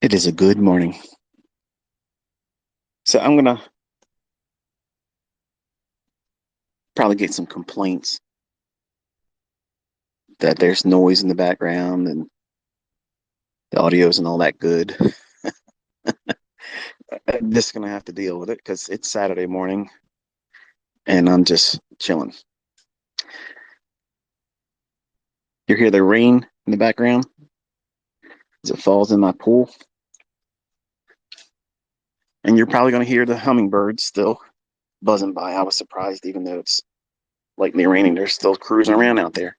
It is a good morning. So I'm gonna probably get some complaints that there's noise in the background and the audio isn't all that good. I'm just gonna have to deal with it because it's Saturday morning and I'm just chilling. You hear the rain in the background as it falls in my pool, and you're probably gonna hear the hummingbirds still buzzing by. I was surprised, even though it's lightly raining, they're still cruising around out there,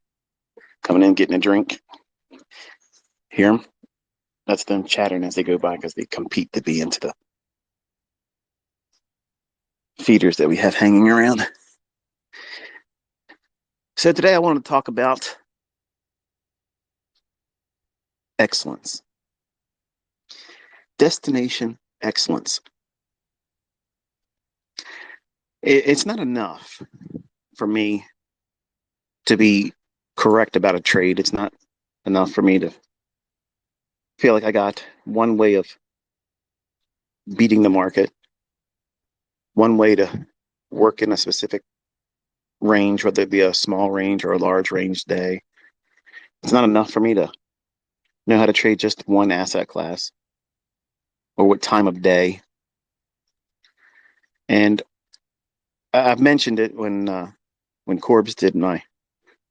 coming in, getting a drink. Hear them? That's them chattering as they go by because they compete to be into the feeders that we have hanging around. So today I want to talk about excellence, destination excellence. It's not enough for me to be correct about a trade. It's not enough for me to feel like I got one way of beating the market, one way to work in a specific range, whether it be a small range or a large range day. It's not enough for me to know how to trade just one asset class or what time of day. And I've mentioned it when Corbs did my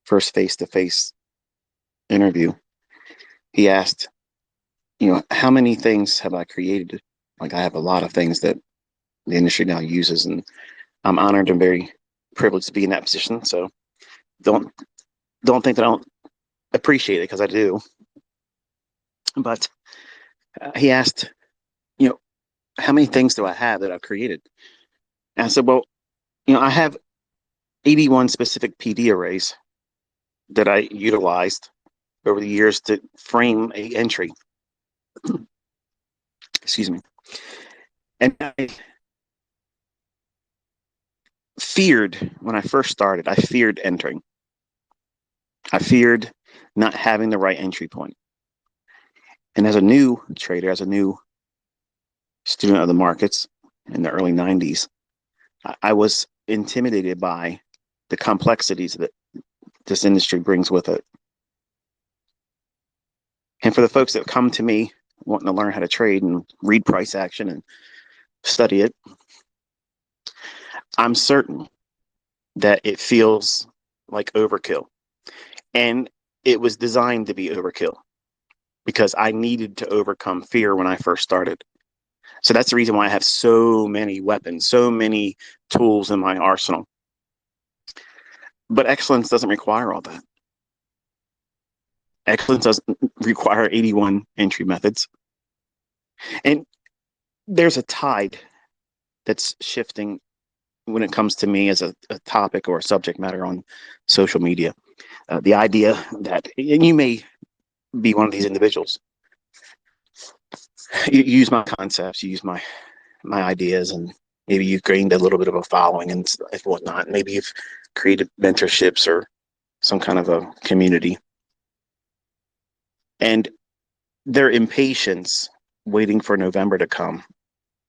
first face-to-face interview. He asked, how many things have I created? Like, I have a lot of things that the industry now uses, and I'm honored and very privileged to be in that position. So don't think that I don't appreciate it, because I do. But he asked, you know, how many things do I have that I've created? And I said, well, I have 81 specific PD arrays that I utilized over the years to frame a entry. Excuse me. And I feared, when I first started, I feared entering. I feared not having the right entry point. And as a new trader, as a new student of the markets in the early 90s, I was intimidated by the complexities that this industry brings with it. And for the folks that come to me wanting to learn how to trade and read price action and study it, I'm certain that it feels like overkill. And it was designed to be overkill because I needed to overcome fear when I first started. So that's the reason why I have so many weapons, so many tools in my arsenal. But excellence doesn't require all that. Excellence doesn't require 81 entry methods. And there's a tide that's shifting when it comes to me as a topic or a subject matter on social media. The idea that, and you may be one of these individuals, you use my concepts, you use my ideas, and maybe you've gained a little bit of a following and whatnot. Maybe you've created mentorships or some kind of a community. And their impatience waiting for November to come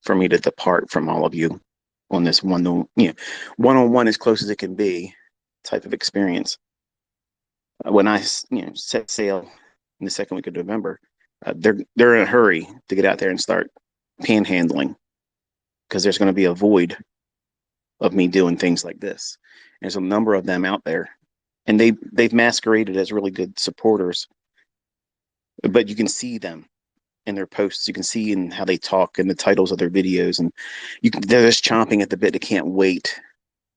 for me to depart from all of you on this one-on-one as close as it can be type of experience. When I set sail in the second week of November, they're in a hurry to get out there and start panhandling, because there's going to be a void of me doing things like this. There's a number of them out there, and they've masqueraded as really good supporters, but you can see them in their posts. You can see in how they talk and the titles of their videos, and they're just chomping at the bit. They can't wait.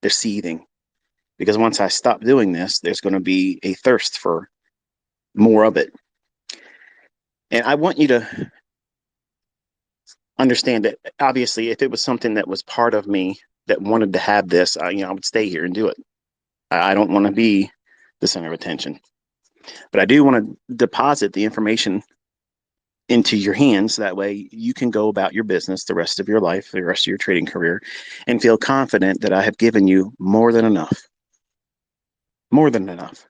They're seething, because once I stop doing this, there's going to be a thirst for more of it. And I want you to understand that, obviously, if it was something that was part of me that wanted to have this, I would stay here and do it. I don't want to be the center of attention, but I do want to deposit the information into your hands. That way you can go about your business the rest of your life, the rest of your trading career, and feel confident that I have given you more than enough. More than enough.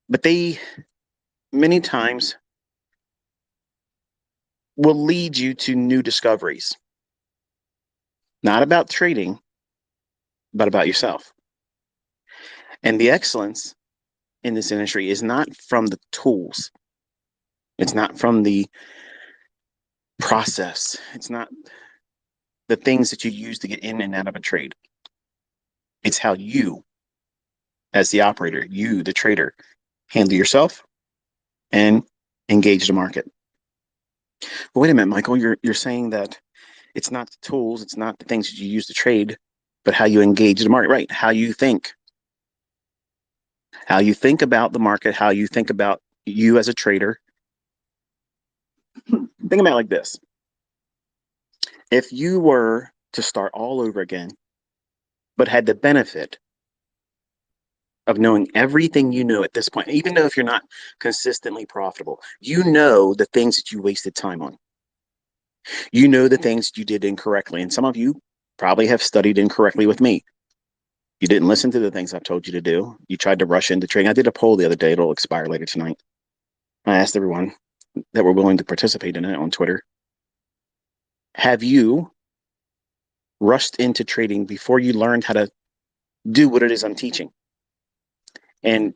But many times, will lead you to new discoveries. Not about trading, but about yourself. And the excellence in this industry is not from the tools. It's not from the process. It's not the things that you use to get in and out of a trade. It's how you, as the operator, you, the trader, handle yourself and engage the market. But wait a minute, Michael, you're saying that it's not the tools, it's not the things that you use to trade, but how you engage the market, right? How you think about the market, how you think about you as a trader. Think about it like this. If you were to start all over again, but had the benefit of knowing everything you know at this point, even though if you're not consistently profitable, you know the things that you wasted time on. You know the things you did incorrectly. And some of you probably have studied incorrectly with me. You didn't listen to the things I've told you to do. You tried to rush into trading. I did a poll the other day. It'll expire later tonight. I asked everyone that were willing to participate in it on Twitter. Have you rushed into trading before you learned how to do what it is I'm teaching? And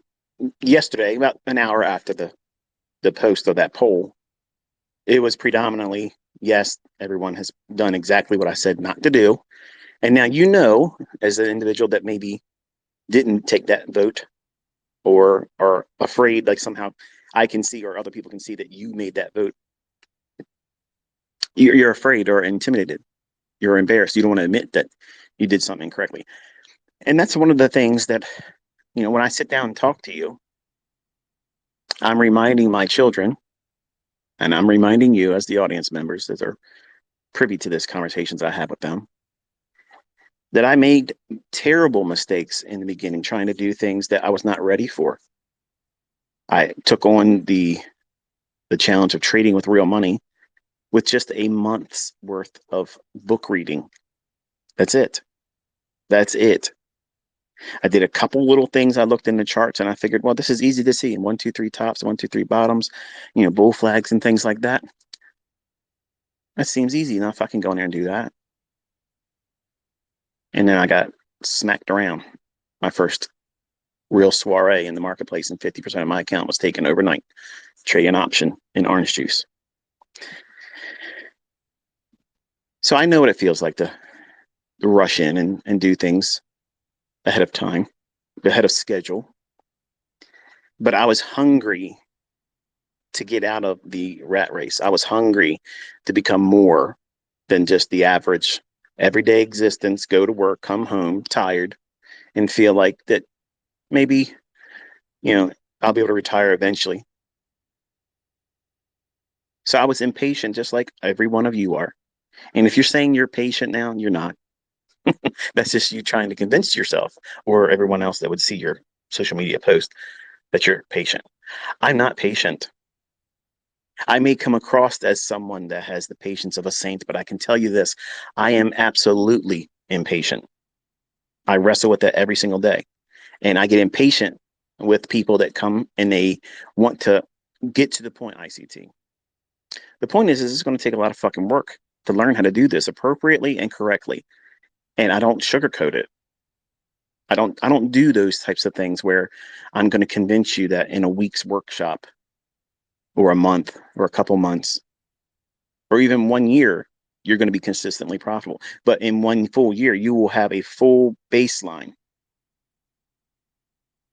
yesterday, about an hour after the post of that poll, it was predominantly, yes, everyone has done exactly what I said not to do. And now you know, as an individual that maybe didn't take that vote or are afraid, like somehow I can see or other people can see that you made that vote, you're afraid or intimidated. You're embarrassed. You don't want to admit that you did something incorrectly. And that's one of the things that, when I sit down and talk to you, I'm reminding my children, and I'm reminding you as the audience members that are privy to this conversations I have with them, that I made terrible mistakes in the beginning trying to do things that I was not ready for. I took on the challenge of trading with real money with just a month's worth of book reading. That's it. I did a couple little things. I looked in the charts and I figured, well, this is easy to see. 1, 2, 3 tops, 1, 2, 3 bottoms, bull flags and things like that. That seems easy enough. I can go in there and do that. And then I got smacked around. My first real soiree in the marketplace, and 50% of my account was taken overnight, trading option in orange juice. So I know what it feels like to rush in and do things ahead of time, ahead of schedule. But I was hungry to get out of the rat race. I was hungry to become more than just the average everyday existence, go to work, come home tired, and feel like that maybe, I'll be able to retire eventually. So I was impatient, just like every one of you are. And if you're saying you're patient now, you're not. That's just you trying to convince yourself or everyone else that would see your social media post that you're patient. I'm not patient. I may come across as someone that has the patience of a saint, but I can tell you this, I am absolutely impatient. I wrestle with that every single day. And I get impatient with people that come and they want to get to the point ICT. The point is it's going to take a lot of fucking work to learn how to do this appropriately and correctly. And I don't sugarcoat it. I don't do those types of things where I'm going to convince you that in a week's workshop or a month or a couple months or even 1 year, you're going to be consistently profitable. But in 1 full year, you will have a full baseline.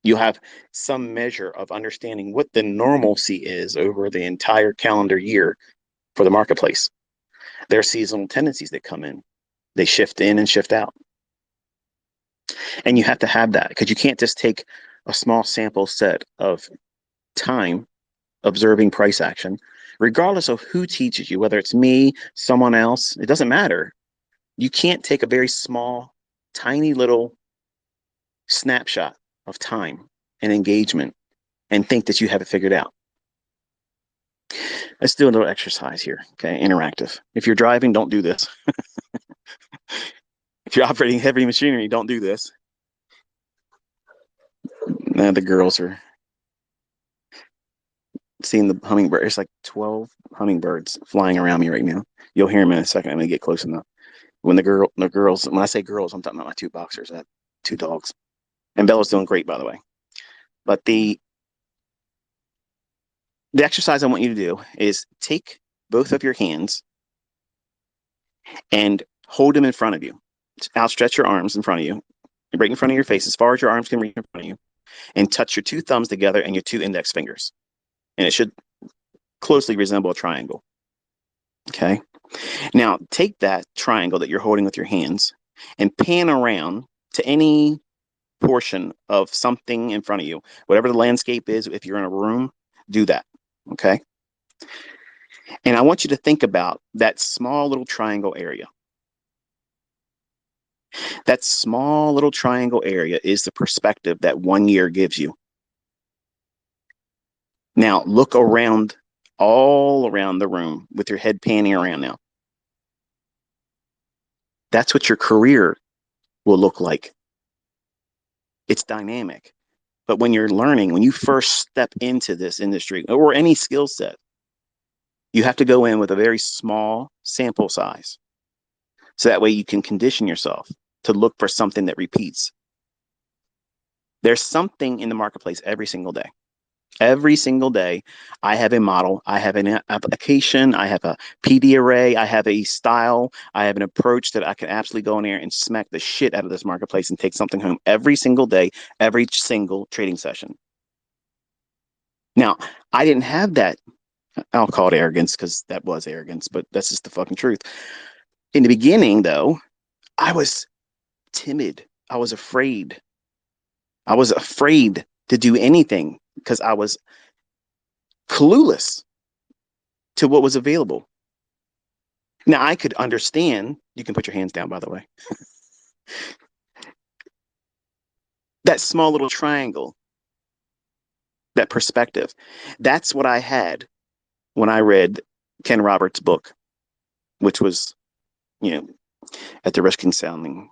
You'll have some measure of understanding what the normalcy is over the entire calendar year for the marketplace. There are seasonal tendencies that come in. They shift in and shift out. And you have to have that because you can't just take a small sample set of time observing price action, regardless of who teaches you, whether it's me, someone else, it doesn't matter. You can't take a very small, tiny little snapshot of time and engagement and think that you have it figured out. Let's do a little exercise here, okay? Interactive. If you're driving, don't do this. If you're operating heavy machinery, don't do this. Now the girls are seeing the hummingbird. It's like 12 hummingbirds flying around me right now. You'll hear them in a second. I'm gonna get close enough. When the girls, when I say girls, I'm talking about my two boxers. I have two dogs, and Bella's doing great, by the way. But the exercise I want you to do is take both of your hands and hold them in front of you. Outstretch your arms in front of you, right in front of your face, as far as your arms can reach in front of you, and touch your two thumbs together and your two index fingers. And it should closely resemble a triangle. Okay. Now take that triangle that you're holding with your hands and pan around to any portion of something in front of you. Whatever the landscape is, if you're in a room, do that. Okay. And I want you to think about that small little triangle area. That small little triangle area is the perspective that 1 year gives you. Now look around, all around the room with your head panning around now. That's what your career will look like. It's dynamic. But when you're learning, when you first step into this industry or any skill set, you have to go in with a very small sample size. So that way you can condition yourself to look for something that repeats. There's something in the marketplace every single day. Every single day, I have a model, I have an application, I have a PD array, I have a style, I have an approach that I can absolutely go in there and smack the shit out of this marketplace and take something home every single day, every single trading session. Now, I didn't have that. I'll call it arrogance because that was arrogance, but that's just the fucking truth. In the beginning, though, I was timid. I was afraid. I was afraid to do anything because I was clueless to what was available. Now, I could understand, you can put your hands down, by the way, that small little triangle, that perspective. That's what I had when I read Ken Roberts' book, which was, you know, at the risk of sounding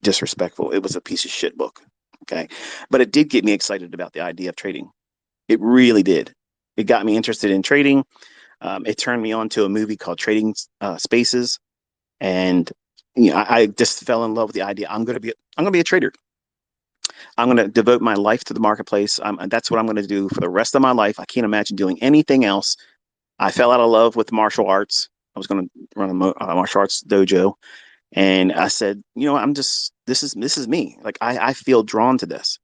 disrespectful, it was a piece of shit book. Okay. But it did get me excited about the idea of trading. It really did. It got me interested in trading. It turned me on to a movie called Trading Spaces. And I just fell in love with the idea. I'm gonna be a trader. I'm gonna devote my life to the marketplace. That's what I'm gonna do for the rest of my life. I can't imagine doing anything else. I fell out of love with martial arts. I was gonna run a martial arts dojo, and I said, I'm just this is me. Like I feel drawn to this.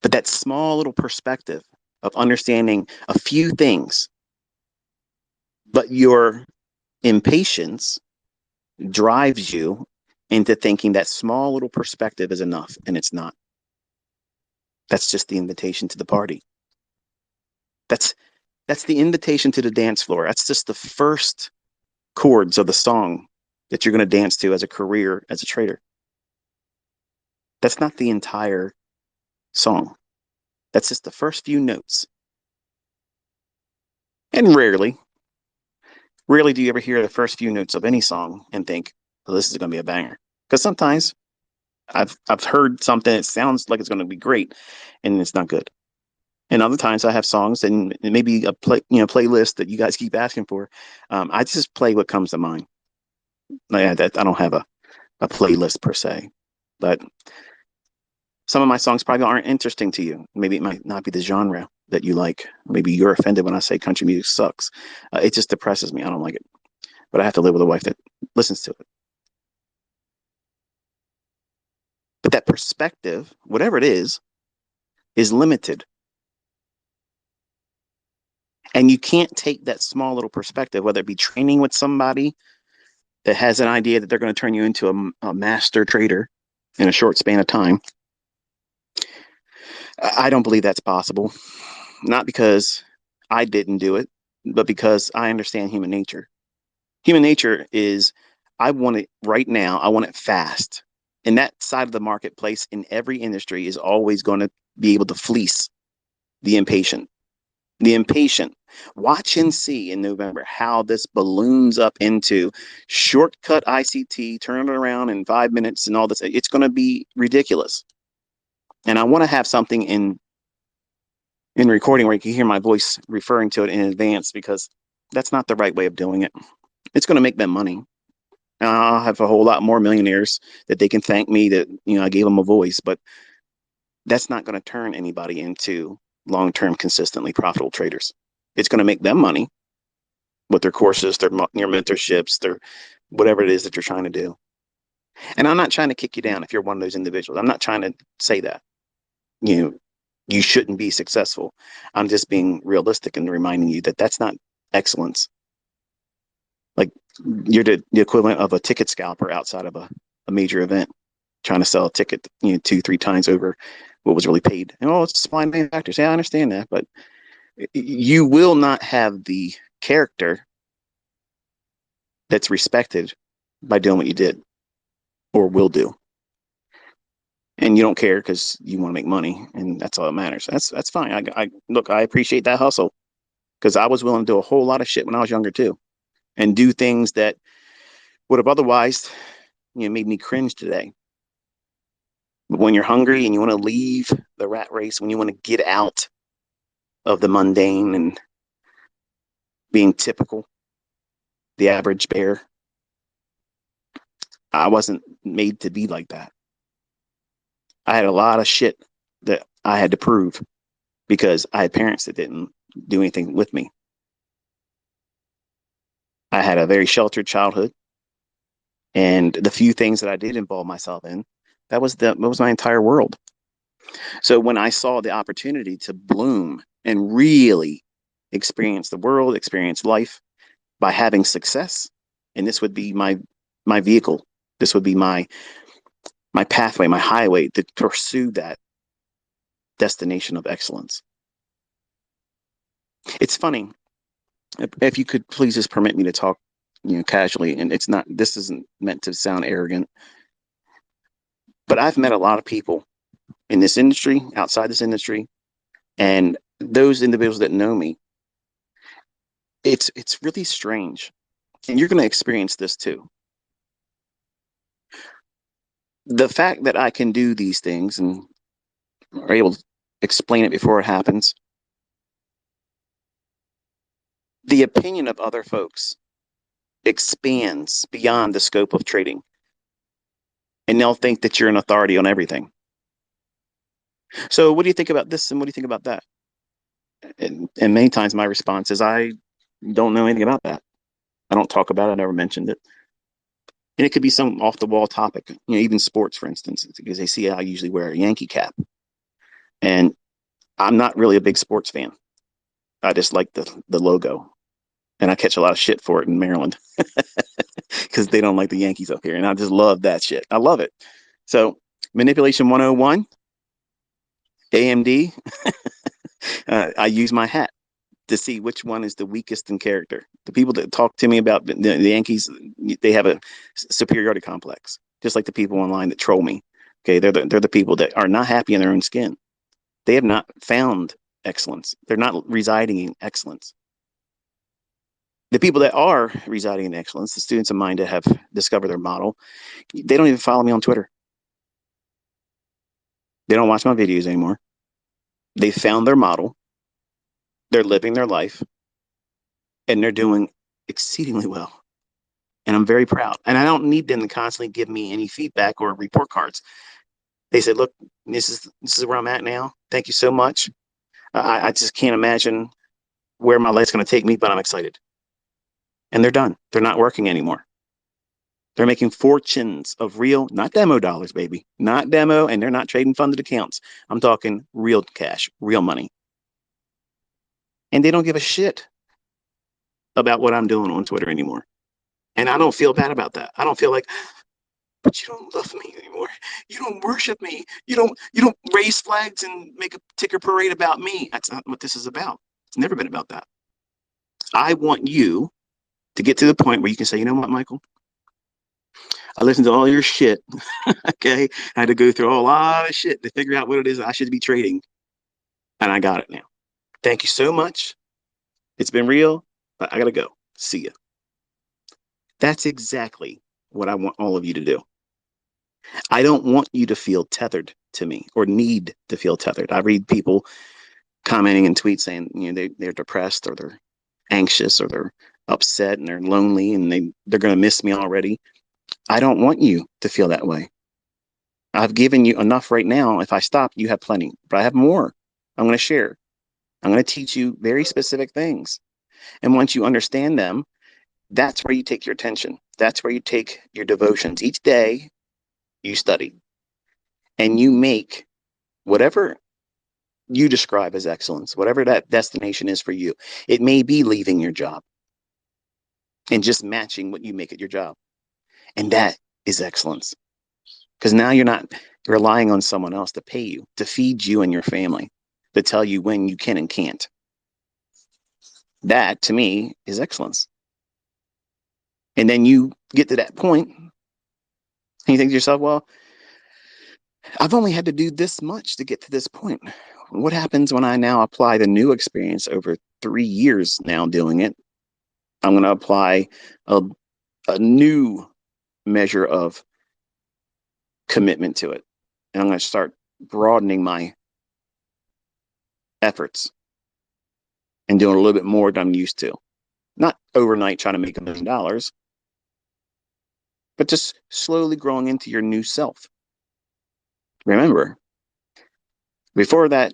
But that small little perspective of understanding a few things, but your impatience drives you into thinking that small little perspective is enough, and it's not. That's just the invitation to the party. That's the invitation to the dance floor. That's just the first chords of the song that you're going to dance to as a career as a trader. That's not the entire song. That's just the first few notes. And rarely do you ever hear the first few notes of any song and think, well, this is going to be a banger. Because sometimes I've heard something that sounds like it's going to be great, and it's not good. And other times I have songs and maybe a playlist that you guys keep asking for. I just play what comes to mind. I don't have a playlist per se, but some of my songs probably aren't interesting to you. Maybe it might not be the genre that you like. Maybe you're offended when I say country music sucks. It just depresses me. I don't like it, but I have to live with a wife that listens to it. But that perspective, whatever it is limited. And you can't take that small little perspective, whether it be training with somebody that has an idea that they're going to turn you into a master trader in a short span of time. I don't believe that's possible. Not because I didn't do it, but because I understand human nature. Human nature is, I want it right now. I want it fast. And that side of the marketplace in every industry is always going to be able to fleece the impatient. The impatient. Watch and see in November how this balloons up into shortcut ICT, turn it around in 5 minutes and all this. It's going to be ridiculous. And I want to have something in in recording where you can hear my voice referring to it in advance, because that's not the right way of doing it. It's going to make them money. I'll have a whole lot more millionaires that they can thank me that, I gave them a voice, but that's not going to turn anybody into long-term, consistently profitable traders. It's going to make them money with their courses, their mentorships, their whatever it is that you're trying to do. And I'm not trying to kick you down if you're one of those individuals. I'm not trying to say that you shouldn't be successful. I'm just being realistic and reminding you that that's not excellence. Like, you're the equivalent of a ticket scalper outside of a major event, trying to sell a ticket, 2-3 times over what was really paid. And it's supply and demand factors. Yeah, I understand that, but you will not have the character that's respected by doing what you did or will do. And you don't care because you want to make money, and that's all that matters. That's fine. I appreciate that hustle, because I was willing to do a whole lot of shit when I was younger too, and do things that would have otherwise, made me cringe today. But when you're hungry and you want to leave the rat race, when you want to get out of the mundane and being typical, the average bear, I wasn't made to be like that. I had a lot of shit that I had to prove because I had parents that didn't do anything with me. I had a very sheltered childhood, and the few things that I did involve myself in, that was my entire world. So when I saw the opportunity to bloom and really experience the world, experience life by having success, and this would be my vehicle, this would be my pathway, my highway to pursue that destination of excellence. It's funny, if you could please just permit me to talk, casually, and this isn't meant to sound arrogant, but I've met a lot of people in this industry, outside this industry, and those individuals that know me. It's really strange, and you're going to experience this too. The fact that I can do these things and are able to explain it before it happens, the opinion of other folks expands beyond the scope of trading, and they'll think that you're an authority on everything. So what do you think about this, and what do you think about that? And many times my response is, I don't know anything about that. I don't talk about it. I never mentioned it. And it could be some off the wall topic, even sports, for instance, because they see I usually wear a Yankee cap. And I'm not really a big sports fan. I just like the logo. And I catch a lot of shit for it in Maryland because they don't like the Yankees up here. And I just love that shit. I love it. So, Manipulation 101, AMD, I use my hat to see which one is the weakest in character. The people that talk to me about the Yankees, they have a superiority complex, just like the people online that troll me. Okay, they're the people that are not happy in their own skin. They have not found excellence. They're not residing in excellence. The people that are residing in excellence, the students of mine that have discovered their model, they don't even follow me on Twitter. They don't watch my videos anymore. They found their model. They're living their life, and they're doing exceedingly well. And I'm very proud. And I don't need them to constantly give me any feedback or report cards. They said, look, this is where I'm at now. Thank you so much. I just can't imagine where my life's going to take me, but I'm excited. And they're done. They're not working anymore. They're making fortunes of real, not demo dollars, baby. Not demo, and they're not trading funded accounts. I'm talking real cash, real money. And they don't give a shit about what I'm doing on Twitter anymore. And I don't feel bad about that. I don't feel like, but you don't love me anymore. You don't worship me. You don't raise flags and make a ticker parade about me. That's not what this is about. It's never been about that. I want you to get to the point where you can say, you know what, Michael? I listened to all your shit. Okay. I had to go through a lot of shit to figure out what it is I should be trading. And I got it now. Thank you so much. It's been real, but I got to go. See ya. That's exactly what I want all of you to do. I don't want you to feel tethered to me or need to feel tethered. I read people commenting in tweets saying, they're depressed or they're anxious or they're upset and they're lonely and they're going to miss me already. I don't want you to feel that way. I've given you enough right now. If I stop, you have plenty, but I have more. I'm going to share. I'm going to teach you very specific things. And once you understand them, that's where you take your attention. That's where you take your devotions. Each day you study and you make whatever you describe as excellence, whatever that destination is for you. It may be leaving your job and just matching what you make at your job. And that is excellence. Because now you're not relying on someone else to pay you, to feed you and your family, to tell you when you can and can't. That, to me, is excellence. And then you get to that point and you think to yourself, well, I've only had to do this much to get to this point. What happens when I now apply the new experience over 3 years now doing it? I'm going to apply a new measure of commitment to it. And I'm going to start broadening my efforts and doing a little bit more than I'm used to. Not overnight trying to make $1 million, but just slowly growing into your new self. Remember, before that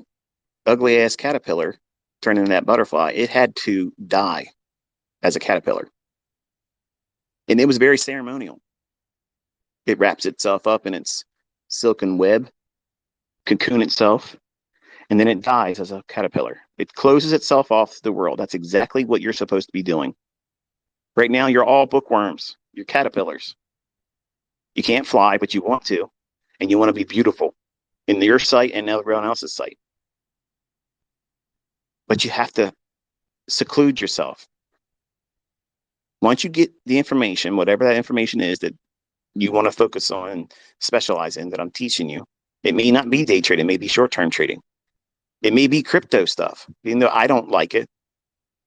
ugly ass caterpillar turned into that butterfly, it had to die as a caterpillar. And it was very ceremonial. It wraps itself up in its silken web, cocoon itself, and then it dies as a caterpillar. It closes itself off to the world. That's exactly what you're supposed to be doing. Right now, you're all bookworms. You're caterpillars. You can't fly, but you want to, and you want to be beautiful in your sight and everyone else's sight. But you have to seclude yourself. Once you get the information, whatever that information is that you want to focus on and specialize in that I'm teaching you, it may not be day trading, it may be short-term trading. It may be crypto stuff, even though I don't like it.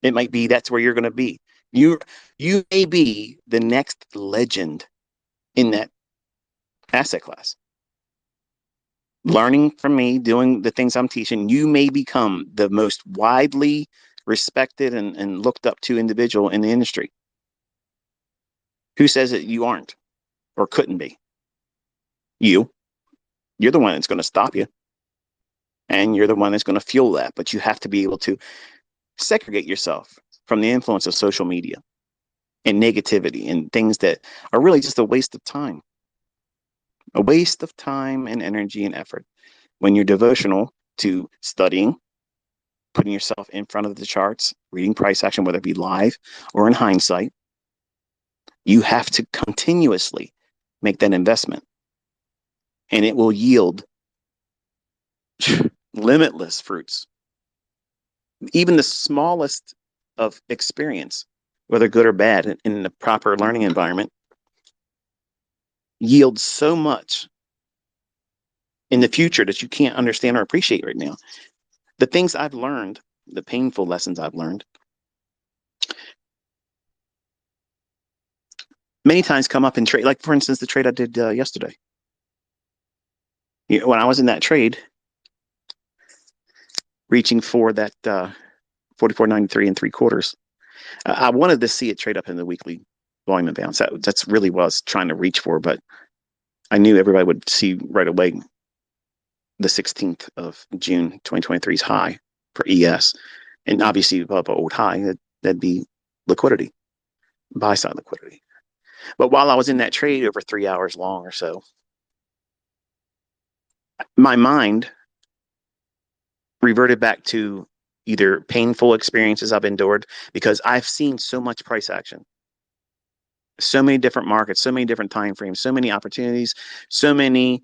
It might be that's where you're going to be. You may be the next legend in that asset class. Learning from me, doing the things I'm teaching, you may become the most widely respected and looked up to individual in the industry. Who says that you aren't or couldn't be? You're the one that's going to stop you. And you're the one that's going to fuel that. But you have to be able to segregate yourself from the influence of social media and negativity and things that are really just a waste of time. A waste of time and energy and effort. When you're devotional to studying, putting yourself in front of the charts, reading price action, whether it be live or in hindsight, you have to continuously make that investment. And it will yield limitless fruits. Even the smallest of experience, whether good or bad, in the proper learning environment, yields so much in the future that you can't understand or appreciate right now. The things I've learned, the painful lessons I've learned, many times come up in trade. Like, for instance, the trade I did yesterday. When I was in that trade, reaching for that 44.93 3/4, I wanted to see it trade up in the weekly volume and bounce. That's really what I was trying to reach for, but I knew everybody would see right away the 16th of June 2023's high for ES. And obviously above an old high, that'd be liquidity, buy side liquidity. But while I was in that trade over 3 hours long or so, my mind reverted back to either painful experiences I've endured, because I've seen so much price action, so many different markets, so many different time frames, so many opportunities, so many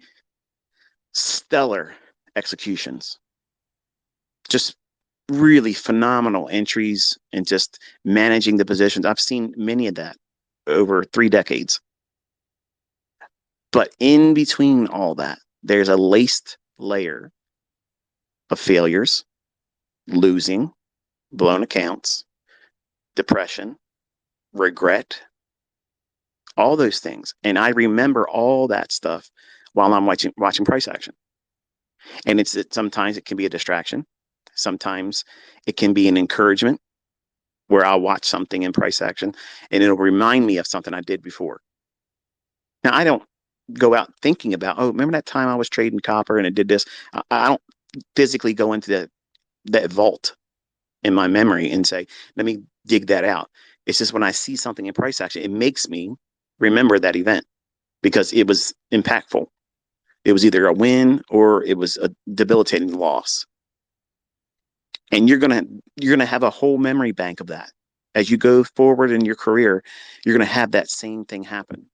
stellar executions, just really phenomenal entries and just managing the positions. I've seen many of that over 3 decades. But in between all that, there's a laced layer of failures, losing, blown accounts, depression, regret, all those things. And I remember all that stuff while I'm watching price action. And sometimes it can be a distraction. Sometimes it can be an encouragement where I'll watch something in price action and it'll remind me of something I did before. Now, I don't go out thinking about, oh, remember that time I was trading copper and it did this? I don't physically go into that vault in my memory and say, let me dig that out. It's just when I see something in price action, it makes me remember that event because it was impactful. It was either a win or it was a debilitating loss. And you're gonna have a whole memory bank of that. As you go forward in your career, you're gonna have that same thing happen.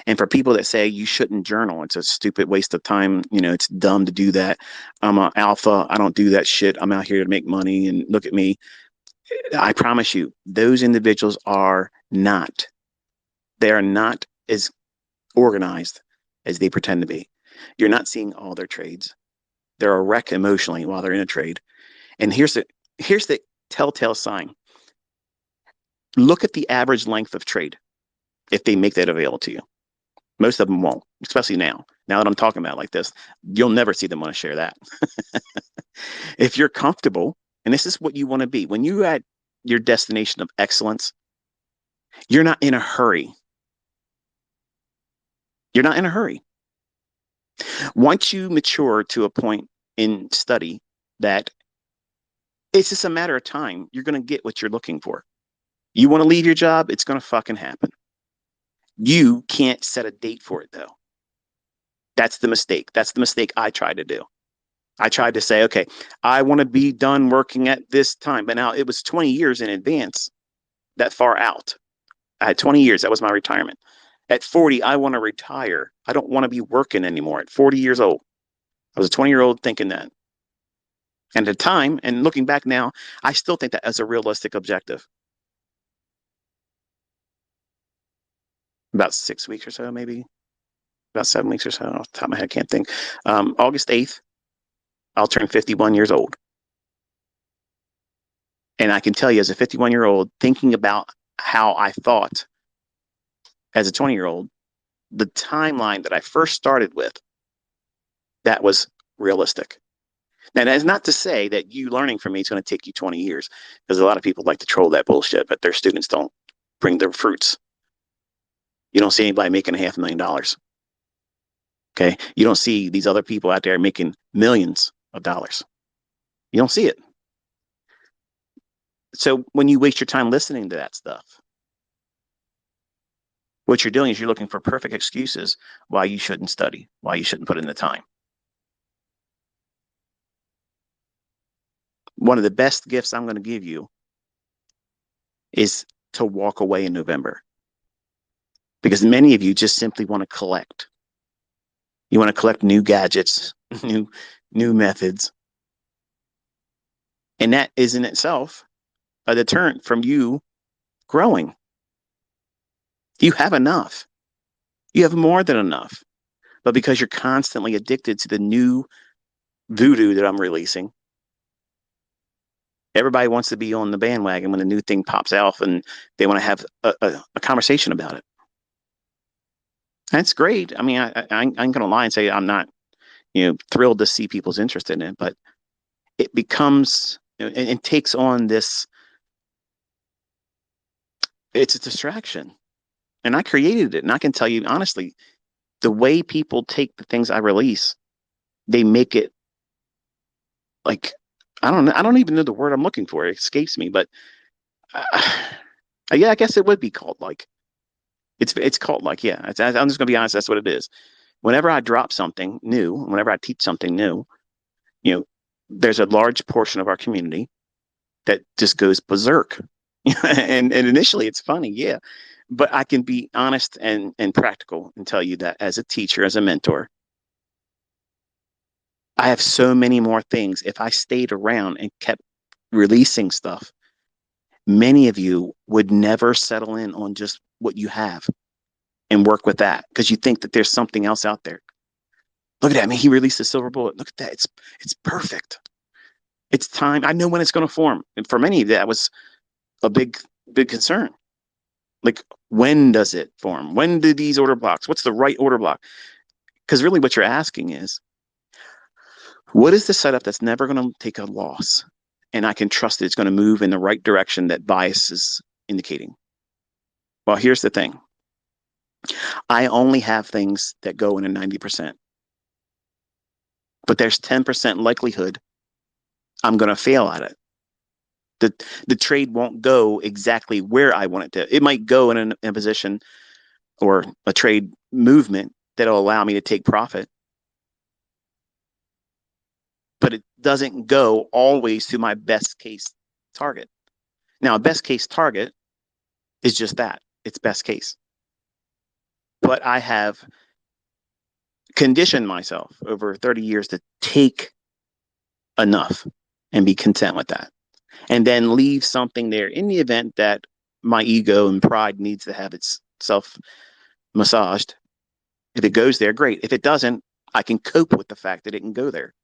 And for people that say you shouldn't journal, it's a stupid waste of time. It's dumb to do that. I'm an alpha. I don't do that shit. I'm out here to make money and look at me. I promise you, those individuals are not. They are not as organized as they pretend to be. You're not seeing all their trades. They're a wreck emotionally while they're in a trade. And here's the telltale sign. Look at the average length of trade if they make that available to you. Most of them won't, especially now. Now that I'm talking about it like this, you'll never see them want to share that. If you're comfortable, and this is what you want to be, when you're at your destination of excellence, you're not in a hurry. You're not in a hurry. Once you mature to a point in study that it's just a matter of time, you're going to get what you're looking for. You want to leave your job, it's going to fucking happen. You can't set a date for it, though. That's the mistake. That's the mistake I tried to do. I tried to say, okay, I want to be done working at this time. But now it was 20 years in advance, that far out. I had 20 years. That was my retirement. At 40, I want to retire. I don't want to be working anymore at 40 years old. I was a 20-year-old thinking that. And at the time, and looking back now, I still think that as a realistic objective. About 6 weeks or so, maybe. About 7 weeks or so. Off the top of my head, I can't think. August 8th, I'll turn 51 years old. And I can tell you, as a 51-year-old, thinking about how I thought as a 20-year-old, the timeline that I first started with, that was realistic. Now, that's not to say that you learning from me is going to take you 20 years, because a lot of people like to troll that bullshit, but their students don't bring their fruits. You don't see anybody making $500,000. Okay. You don't see these other people out there making millions of dollars. You don't see it. So when you waste your time listening to that stuff, what you're doing is you're looking for perfect excuses why you shouldn't study, why you shouldn't put in the time. One of the best gifts I'm going to give you is to walk away in November, because many of you just simply want to collect. You want to collect new gadgets, new methods. And that is in itself a deterrent from you growing. You have enough. You have more than enough. But because you're constantly addicted to the new voodoo that I'm releasing, everybody wants to be on the bandwagon when a new thing pops out and they want to have a conversation about it. That's great. I mean, I'm going to lie and say I'm not, thrilled to see people's interest in it, but it becomes, and takes on this, it's a distraction. And I created it. And I can tell you honestly, the way people take the things I release, they make it like, I don't know. I don't even know the word I'm looking for. It escapes me, but yeah, I guess it would be called like. It's called like, yeah. I'm just gonna be honest. That's what it is. Whenever I drop something new, whenever I teach something new, there's a large portion of our community that just goes berserk. and initially it's funny, yeah. But I can be honest and practical and tell you that as a teacher, as a mentor, I have so many more things. If I stayed around and kept releasing stuff, many of you would never settle in on just what you have and work with that, because you think that there's something else out there. Look at that. I mean, he released a silver bullet. Look at that. It's perfect. It's time. I know when it's going to form. And for many, that was a big concern. Like, when does it form? When do these order blocks? What's the right order block? Because really what you're asking is, What is the setup that's never going to take a loss? And I can trust that it's going to move in the right direction that bias is indicating. Well, here's the thing. I only have things that go in a 90%, but there's 10% likelihood I'm going to fail at it. The trade won't go exactly where I want it to. It might go in a position or a trade movement that'll allow me to take profit, but it doesn't go always to my best case target. Now, a best case target is just that. It's best case. But I have conditioned myself over 30 years to take enough and be content with that. And then leave something there in the event that my ego and pride needs to have itself massaged. If it goes there, great. If it doesn't, I can cope with the fact that it can go there.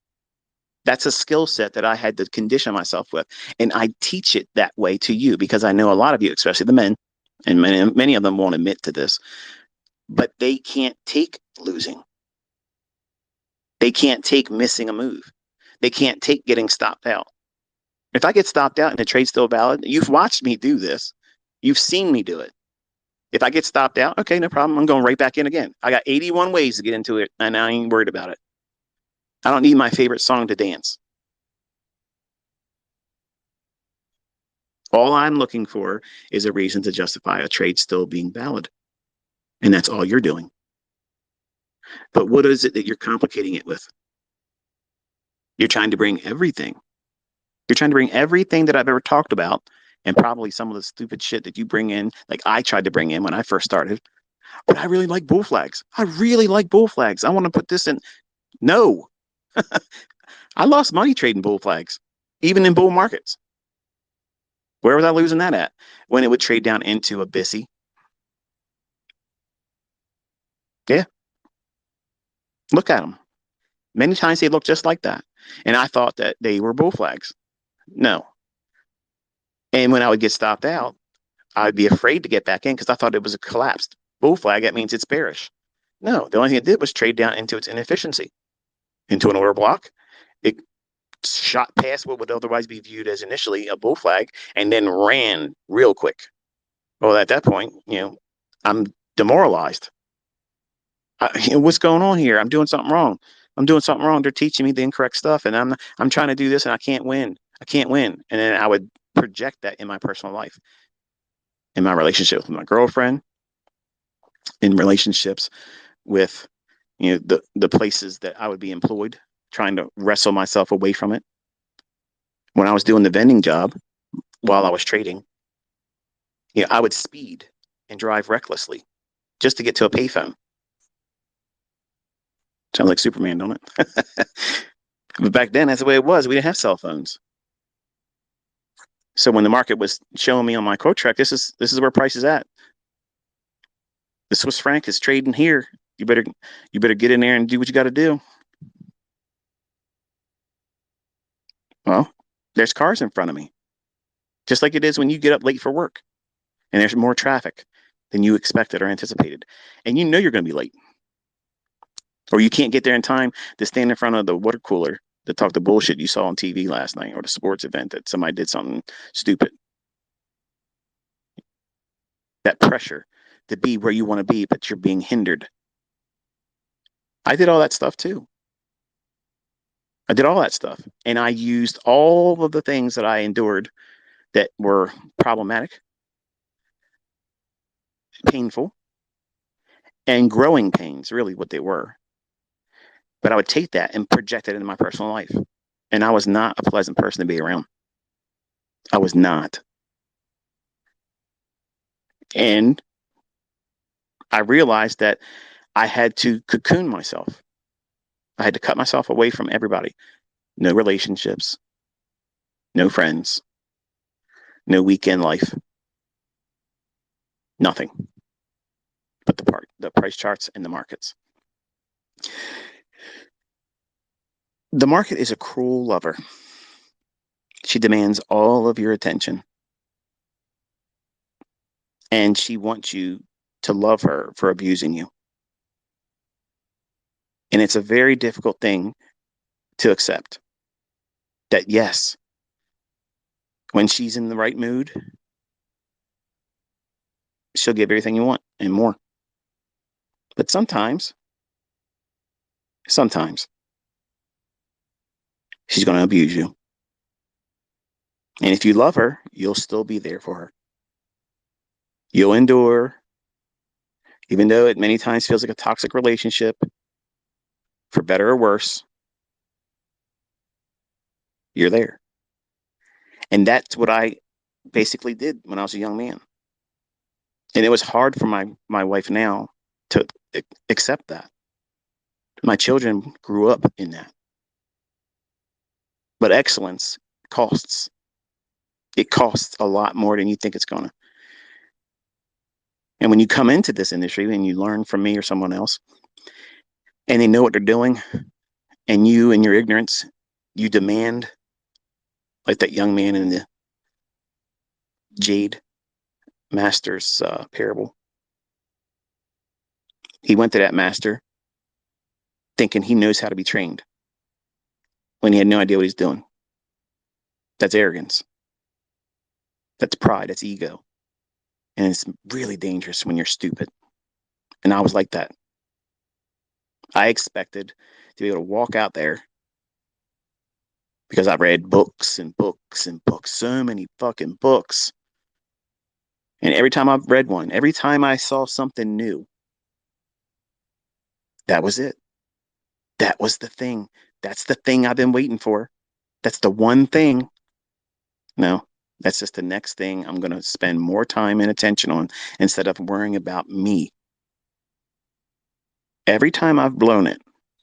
That's a skill set that I had to condition myself with. And I teach it that way to you because I know a lot of you, especially the men, and many of them won't admit to this, but they can't take losing. They can't take missing a move. They can't take getting stopped out. If I get stopped out and the trade's still valid, you've watched me do this. You've seen me do it. If I get stopped out, okay, no problem. I'm going right back in again. I got 81 ways to get into it, and I ain't worried about it. I don't need my favorite song to dance. All I'm looking for is a reason to justify a trade still being valid. And that's all you're doing. But what is it that you're complicating it with? You're trying to bring everything. You're trying to bring everything that I've ever talked about and probably some of the stupid shit that you bring in, like I tried to bring in when I first started. But I really like bull flags. I really like bull flags. I want to put this in. No, I lost money trading bull flags, even in bull markets. Where was I losing that at? When it would trade down into a BISI. Yeah, look at them. Many times they look just like that. And I thought that they were bull flags. No. And when I would get stopped out, I'd be afraid to get back in because I thought it was a collapsed bull flag. That means it's bearish. No, the only thing it did was trade down into its inefficiency, into an order block. It shot past what would otherwise be viewed as initially a bull flag and then ran real quick. Well, at that point, I'm demoralized. What's going on here? I'm doing something wrong. I'm doing something wrong. They're teaching me the incorrect stuff, and I'm trying to do this, and I can't win. I can't win. And then I would project that in my personal life, in my relationship with my girlfriend, in relationships with the places that I would be employed, trying to wrestle myself away from it. When I was doing the vending job while I was trading, I would speed and drive recklessly just to get to a payphone. Sounds like Superman, don't it? But back then, that's the way it was. We didn't have cell phones. So when the market was showing me on my quote track, this is where price is at. The Swiss franc is trading here. You better get in there and do what you got to do. Well, there's cars in front of me, just like it is when you get up late for work, and there's more traffic than you expected or anticipated, and you know you're going to be late, or you can't get there in time to stand in front of the water cooler to talk the bullshit you saw on TV last night, or the sports event that somebody did something stupid. That pressure to be where you want to be, but you're being hindered. I did all that stuff too. I did all that stuff. And I used all of the things that I endured that were problematic, painful, and growing pains, really what they were. But I would take that and project it into my personal life. And I was not a pleasant person to be around. I was not. And I realized that I had to cocoon myself. I had to cut myself away from everybody. No relationships, no friends, no weekend life, nothing but the price charts and the markets. The market is a cruel lover. She demands all of your attention. And she wants you to love her for abusing you. And it's a very difficult thing to accept that, yes, when she's in the right mood, she'll give everything you want and more. But sometimes she's going to abuse you. And if you love her, you'll still be there for her. You'll endure, even though it many times feels like a toxic relationship, for better or worse, you're there. And that's what I basically did when I was a young man. And it was hard for my wife now to accept that. My children grew up in that. But excellence costs. It costs a lot more than you think it's going to. And when you come into this industry and you learn from me or someone else, and they know what they're doing, and you, in your ignorance, you demand, like that young man in the Jade Master's parable. He went to that master thinking he knows how to be trained when he had no idea what he's doing. That's arrogance. That's pride. That's ego. And it's really dangerous when you're stupid. And I was like that. I expected to be able to walk out there because I read books and books and books, so many fucking books. And every time I've read one, every time I saw something new, that was it. That was the thing. That's the thing I've been waiting for. That's the one thing. No, that's just the next thing I'm going to spend more time and attention on instead of worrying about me. Every time I've blown it,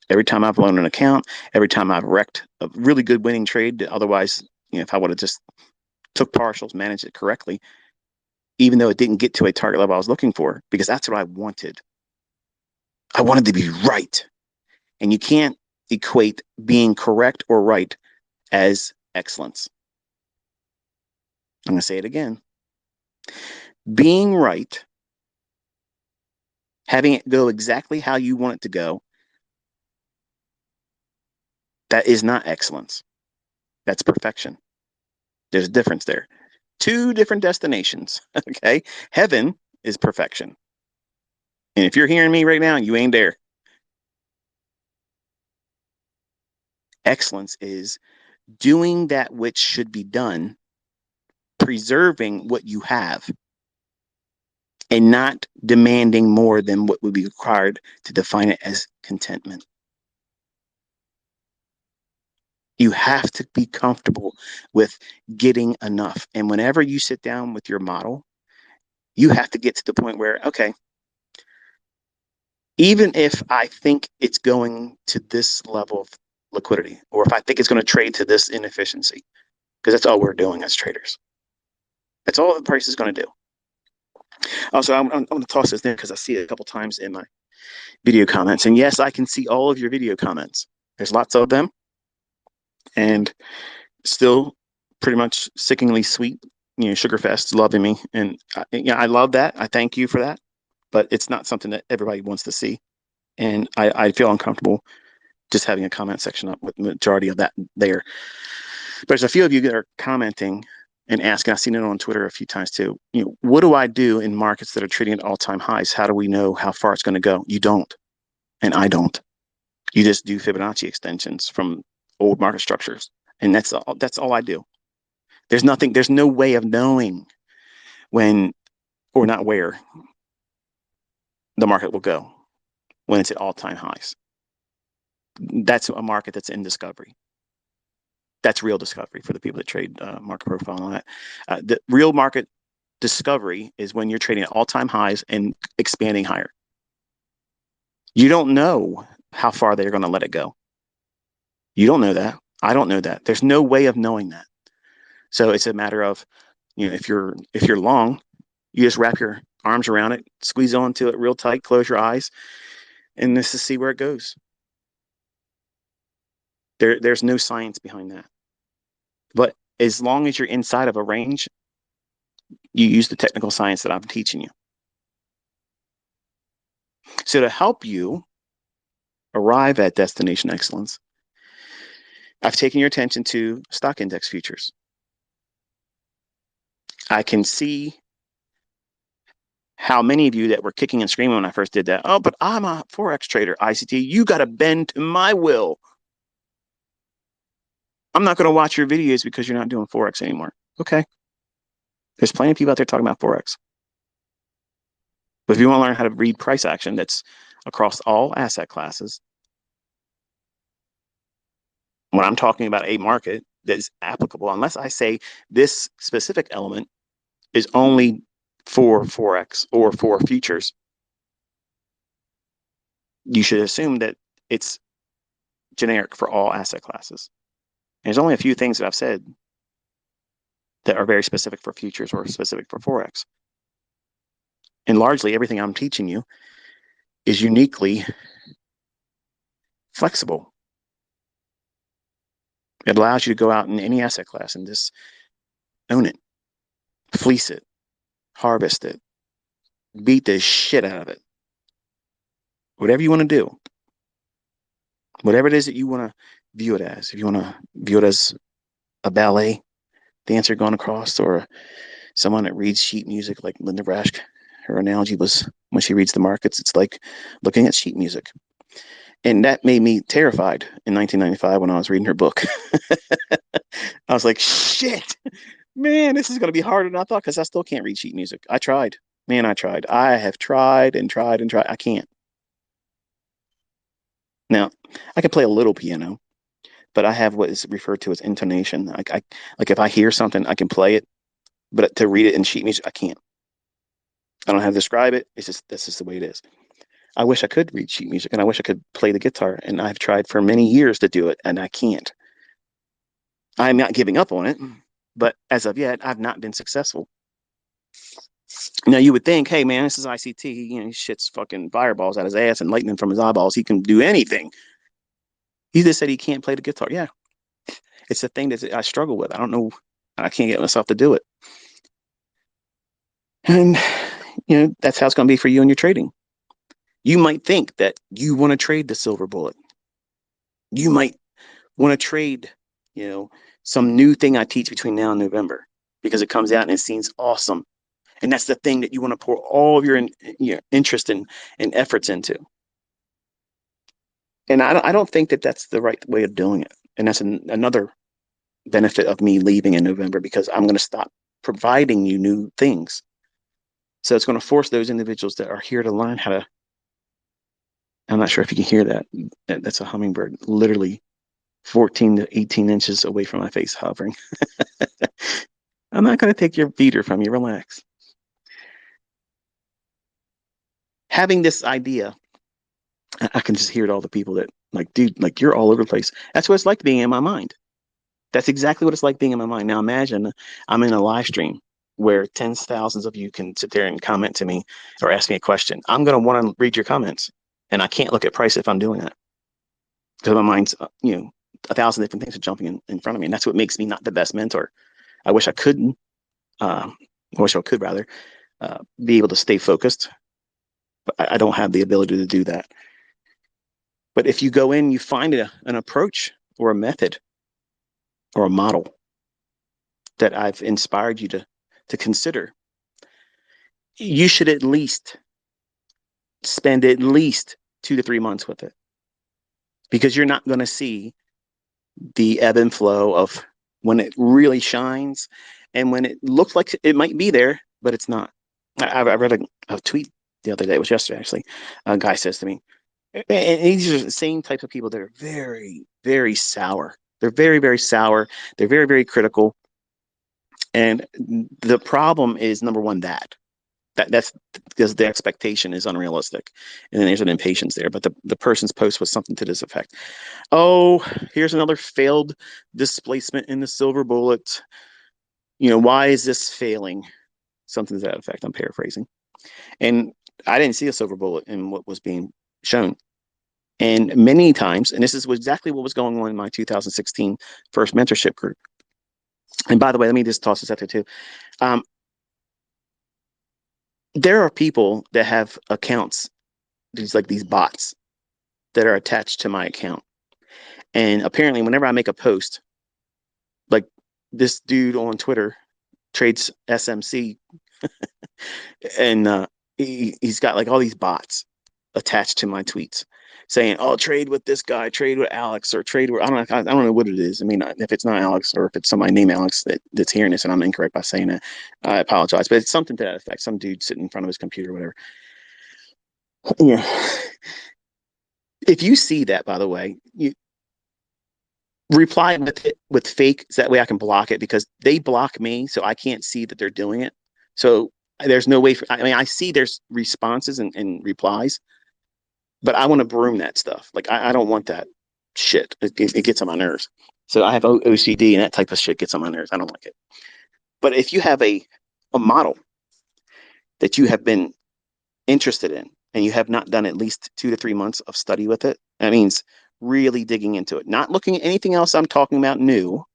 every time I've blown an account, every time I've wrecked a really good winning trade, otherwise, if I would have just took partials, managed it correctly, even though it didn't get to a target level I was looking for, because that's what I wanted. I wanted to be right. And you can't equate being correct or right as excellence. I'm going to say it again. Being right, having it go exactly how you want it to go, that is not excellence. That's perfection. There's a difference there. Two different destinations, okay? Heaven is perfection. And if you're hearing me right now, you ain't there. Excellence is doing that which should be done, preserving what you have, and not demanding more than what would be required to define it as contentment. You have to be comfortable with getting enough. And whenever you sit down with your model, you have to get to the point where, okay, even if I think it's going to this level of liquidity, or if I think it's going to trade to this inefficiency, because that's all we're doing as traders. That's all the price is going to do. Also, I'm going to toss this in because I see it a couple times in my video comments. And yes, I can see all of your video comments. There's lots of them. And still pretty much sickeningly sweet. Sugarfest loving me. And I love that. I thank you for that. But it's not something that everybody wants to see. And I feel uncomfortable just having a comment section up with the majority of that there. But there's a few of you that are commenting and asking. I've seen it on Twitter a few times too. What do I do in markets that are trading at all-time highs? How do we know how far it's going to go? You don't, and I don't. You just do Fibonacci extensions from old market structures, and that's all I do. There's no way of knowing when, or not where, the market will go when it's at all-time highs. That's a market that's in discovery. That's real discovery for the people that trade market profile on that. The real market discovery is when you're trading at all-time highs and expanding higher. You don't know how far they're going to let it go. You don't know that. I don't know that. There's no way of knowing that. So it's a matter of, if you're long, you just wrap your arms around it, squeeze onto it real tight, close your eyes, and this is see where it goes. There's no science behind that. But as long as you're inside of a range, you use the technical science that I'm teaching you. So to help you arrive at destination excellence, I've taken your attention to stock index futures. I can see how many of you that were kicking and screaming when I first did that. Oh, but I'm a Forex trader, ICT. You got to bend to my will. I'm not going to watch your videos because you're not doing Forex anymore. Okay. There's plenty of people out there talking about Forex. But if you want to learn how to read price action that's across all asset classes, when I'm talking about a market that is applicable, unless I say this specific element is only for Forex or for futures, you should assume that it's generic for all asset classes. And there's only a few things that I've said that are very specific for futures or specific for Forex. And largely everything I'm teaching you is uniquely flexible. It allows you to go out in any asset class and just own it, fleece it, harvest it, beat the shit out of it. Whatever you want to do, whatever it is that you want to view it as. If you want to view it as a ballet dancer going across, or someone that reads sheet music like Linda Raschke, her analogy was when she reads the markets, it's like looking at sheet music. And that made me terrified in 1995 when I was reading her book. I was like, shit, man, this is going to be harder than I thought because I still can't read sheet music. I tried. Man, I tried. I have tried and tried and tried. I can't. Now, I can play a little piano, but I have what is referred to as intonation. Like if I hear something, I can play it, but to read it in sheet music, I can't. I don't know how to describe it. It's just that's just the way it is. I wish I could read sheet music and I wish I could play the guitar. And I've tried for many years to do it and I can't. I'm not giving up on it, but as of yet, I've not been successful. Now you would think, hey man, this is ICT. You know, he shits fucking fireballs out his ass and lightning from his eyeballs. He can do anything. He just said he can't play the guitar. Yeah, it's the thing that I struggle with. I don't know. I can't get myself to do it. And that's how it's going to be for you in your trading. You might think that you want to trade the silver bullet. You might want to trade, you know, some new thing I teach between now and November because it comes out and it seems awesome. And that's the thing that you want to pour all of your interest and efforts into. And I don't think that that's the right way of doing it. And that's another benefit of me leaving in November because I'm going to stop providing you new things. So it's going to force those individuals that are here to learn how to. I'm not sure if you can hear that. That's a hummingbird, literally 14 to 18 inches away from my face, hovering. I'm not going to take your feeder from you. Relax. Having this idea, I can just hear it all the people that like, dude, like you're all over the place. That's what it's like being in my mind. That's exactly what it's like being in my mind. Now imagine I'm in a live stream where tens of thousands of you can sit there and comment to me or ask me a question. I'm going to want to read your comments, and I can't look at price if I'm doing that because my mind's, a thousand different things are jumping in front of me, and that's what makes me not the best mentor. I wish I couldn't. I wish I could rather be able to stay focused, but I don't have the ability to do that. But if you go in, you find an approach or a method or a model that I've inspired you to consider, you should at least spend at least 2 to 3 months with it because you're not going to see the ebb and flow of when it really shines and when it looks like it might be there, but it's not. I read a tweet the other day, it was yesterday actually. A guy says to me, and these are the same types of people that are very, very sour. They're very, very sour. They're very, very critical. And the problem is number one, that's because the expectation is unrealistic. And then there's an impatience there. But the person's post was something to this effect. Oh, here's another failed displacement in the silver bullet. Why is this failing? Something to that effect. I'm paraphrasing. And I didn't see a silver bullet in what was being shown. And many times, and this is exactly what was going on in my 2016 first mentorship group. And by the way, let me just toss this out there too. There are people that have accounts, these bots that are attached to my account. And apparently, whenever I make a post, like this dude on Twitter trades SMC, and he's got like all these bots attached to my tweets saying, "Oh, trade with this guy, trade with Alex, or trade with I don't know what it is. I mean, if it's not Alex or if it's somebody named Alex that's hearing this and I'm incorrect by saying it, I apologize. But it's something to that effect. Some dude sitting in front of his computer, or whatever. Yeah. If you see that, by the way, you reply with it with fake, so that way I can block it because they block me, so I can't see that they're doing it. So there's no way. I mean, I see there's responses and replies, but I want to broom that stuff. Like I don't want that shit. It gets on my nerves. So I have OCD and that type of shit gets on my nerves. I don't like it. But if you have a model that you have been interested in and you have not done at least 2 to 3 months of study with it, that means really digging into it, not looking at anything else I'm talking about new,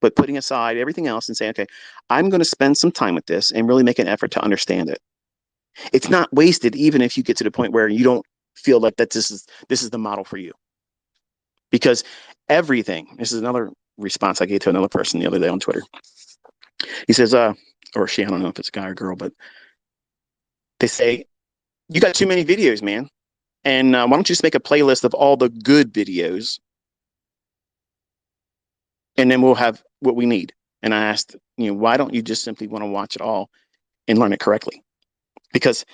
but putting aside everything else and saying, okay, I'm going to spend some time with this and really make an effort to understand it. It's not wasted, even if you get to the point where you don't feel like that this is the model for you. Because everything, this is another response I gave to another person the other day on Twitter. He says, or she, I don't know if it's a guy or girl, but they say, you got too many videos, man. And why don't you just make a playlist of all the good videos and then we'll have what we need. And I asked, why don't you just simply want to watch it all and learn it correctly? Because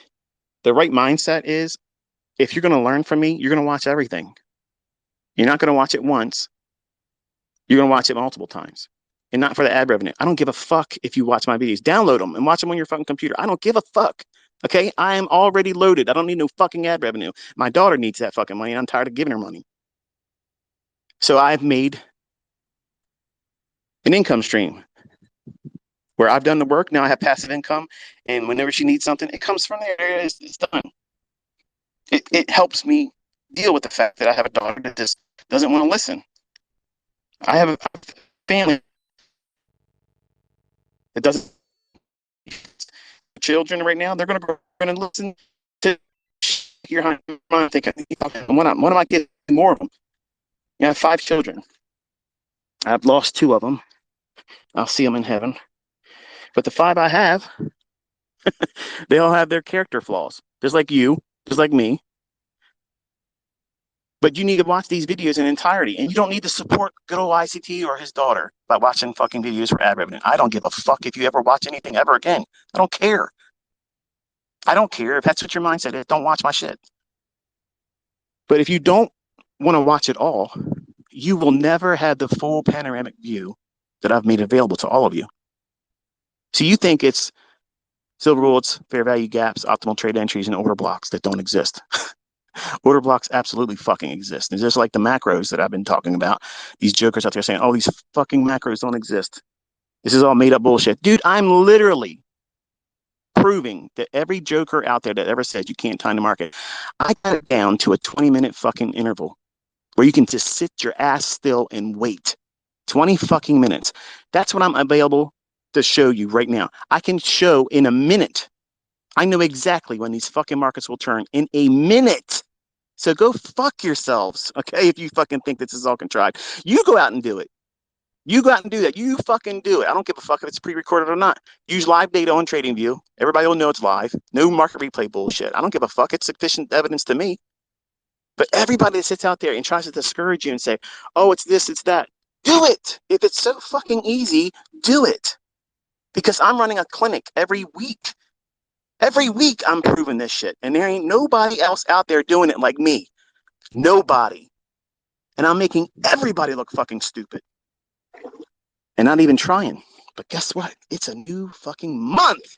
the right mindset is, if you're going to learn from me, you're going to watch everything. You're not going to watch it once. You're going to watch it multiple times. And not for the ad revenue. I don't give a fuck if you watch my videos. Download them and watch them on your fucking computer. I don't give a fuck. Okay? I am already loaded. I don't need no fucking ad revenue. My daughter needs that fucking money. And I'm tired of giving her money. So I've made an income stream where I've done the work. Now I have passive income. And whenever she needs something, it comes from there. It's done. It helps me deal with the fact that I have a daughter that just doesn't want to listen. I have a family that doesn't. Children right now, they're going to go and listen to your mind thinking, when am I getting more of them? I have 5 children. I've lost 2 of them. I'll see them in heaven. But the 5 I have, they all have their character flaws, just like you, just like me. But you need to watch these videos in entirety, and you don't need to support good old ICT or his daughter by watching fucking videos for ad revenue. I don't give a fuck if you ever watch anything ever again. I don't care. I don't care if that's what your mindset is. Don't watch my shit. But if you don't want to watch it all, you will never have the full panoramic view that I've made available to all of you. So you think it's silver bullets, fair value gaps, optimal trade entries, and order blocks that don't exist. Order blocks absolutely fucking exist. It's just like the macros that I've been talking about. These jokers out there saying, oh, these fucking macros don't exist. This is all made up bullshit. Dude, I'm literally proving that every joker out there that ever said you can't time the market, I got it down to a 20-minute fucking interval where you can just sit your ass still and wait. 20 fucking minutes. That's what I'm available to show you right now. I can show in a minute. I know exactly when these fucking markets will turn in a minute. So go fuck yourselves, okay? If you fucking think this is all contrived, you go out and do it. You go out and do that. You fucking do it. I don't give a fuck if it's pre-recorded or not. Use live data on TradingView. Everybody will know it's live. No market replay bullshit. I don't give a fuck. It's sufficient evidence to me. But everybody that sits out there and tries to discourage you and say, oh, it's this, it's that, do it. If it's so fucking easy, do it. Because I'm running a clinic every week. Every week I'm proving this shit. And there ain't nobody else out there doing it like me. Nobody. And I'm making everybody look fucking stupid. And not even trying. But guess what? It's a new fucking month.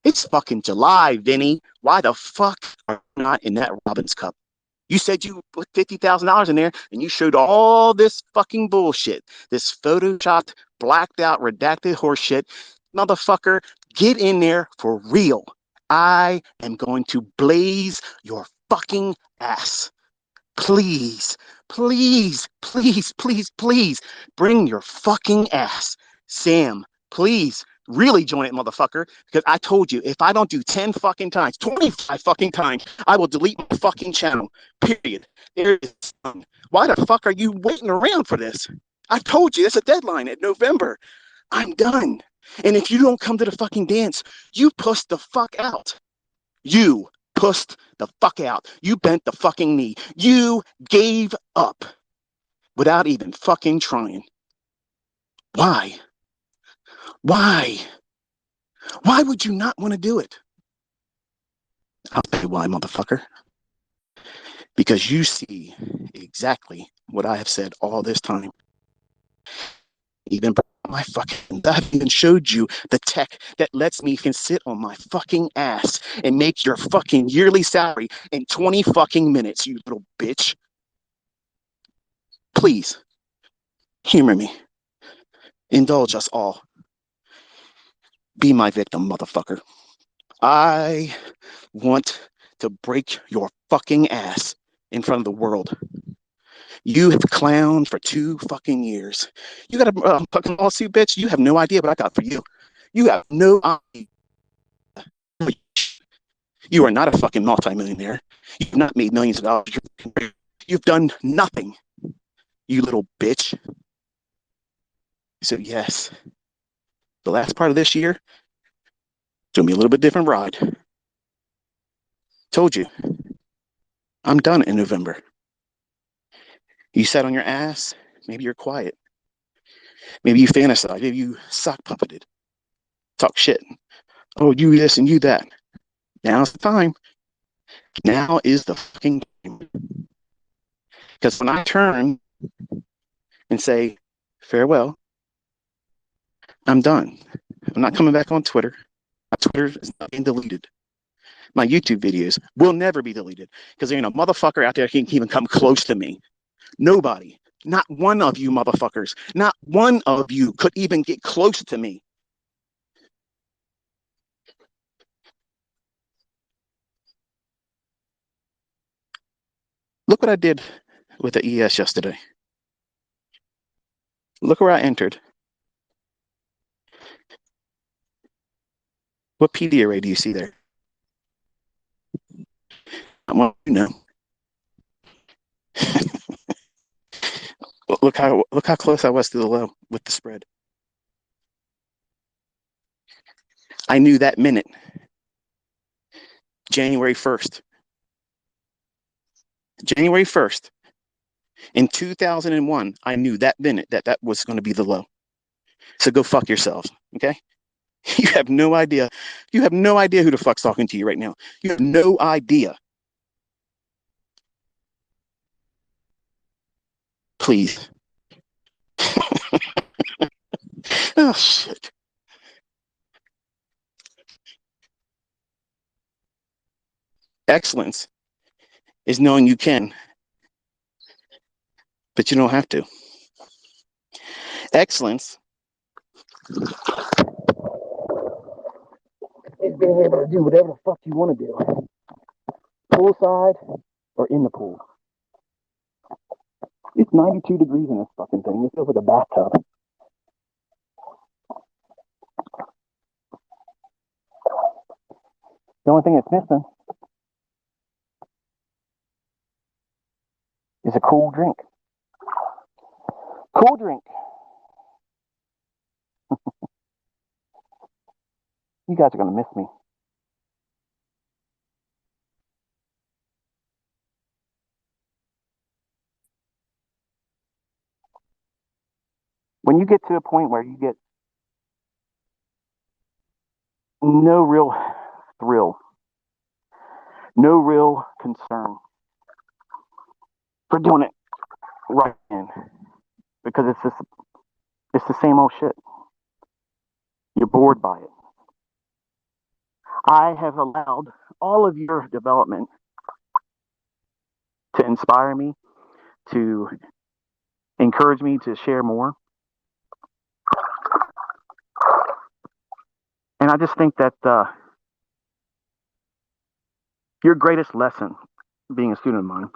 It's fucking July, Vinny. Why the fuck are you not in that Robbins Cup? You said you put $50,000 in there and you showed all this fucking bullshit. This photoshopped, blacked out, redacted horseshit. Motherfucker, get in there for real. I am going to blaze your fucking ass. Please, please, please, please, please bring your fucking ass. Sam, please Really join it, motherfucker, because I told you, if I don't do 10 fucking times, 25 fucking times, I will delete my fucking channel. Period. There is none. Why the fuck are you waiting around for this? I told you, it's a deadline in November. I'm done. And if you don't come to the fucking dance, you puss the fuck out. You pussed the fuck out. You bent the fucking knee. You gave up without even fucking trying. Why? Why? Why would you not want to do it? I'll tell you why, motherfucker. Because you see exactly what I have said all this time. Even my fucking, I've even showed you the tech that lets me can sit on my fucking ass and make your fucking yearly salary in 20 fucking minutes, you little bitch. Please, humor me. Indulge us all. Be my victim, motherfucker. I want to break your fucking ass in front of the world. You have clowned for 2 fucking years. You got a fucking lawsuit, bitch. You have no idea what I got for you. You have no idea. You are not a fucking multimillionaire. You've not made millions of dollars. You've done nothing, you little bitch. So yes, the last part of this year, it's gonna be a little bit different ride. Told you, I'm done in November. You sat on your ass. Maybe you're quiet. Maybe you fantasize. Maybe you sock puppeted. Talk shit. Oh, you this and you that. Now's the time. Now is the fucking time. Because when I turn and say farewell, I'm done. I'm not coming back on Twitter. My Twitter is not being deleted. My YouTube videos will never be deleted because there ain't a motherfucker out there who can even come close to me. Nobody. Not one of you motherfuckers. Not one of you could even get close to me. Look what I did with the ES yesterday. Look where I entered. What PD array do you see there? Well, you know. Look how close I was to the low with the spread. I knew that minute, January 1st. January 1st, in 2001, I knew that minute that was going to be the low. So go fuck yourselves, okay? You have no idea. You have no idea who the fuck's talking to you right now. You have no idea. Please. Oh, shit. Excellence is knowing you can, but you don't have to. Excellence is being able to do whatever the fuck you want to do. Poolside or in the pool. It's 92 degrees in this fucking thing. It feels like a bathtub. The only thing that's missing is a cool drink. Cool drink. You guys are going to miss me. When you get to a point where you get no real thrill, no real concern for doing it right in, because it's the same old shit. You're bored by it. I have allowed all of your development to inspire me, to encourage me to share more. And I just think that your greatest lesson being a student of mine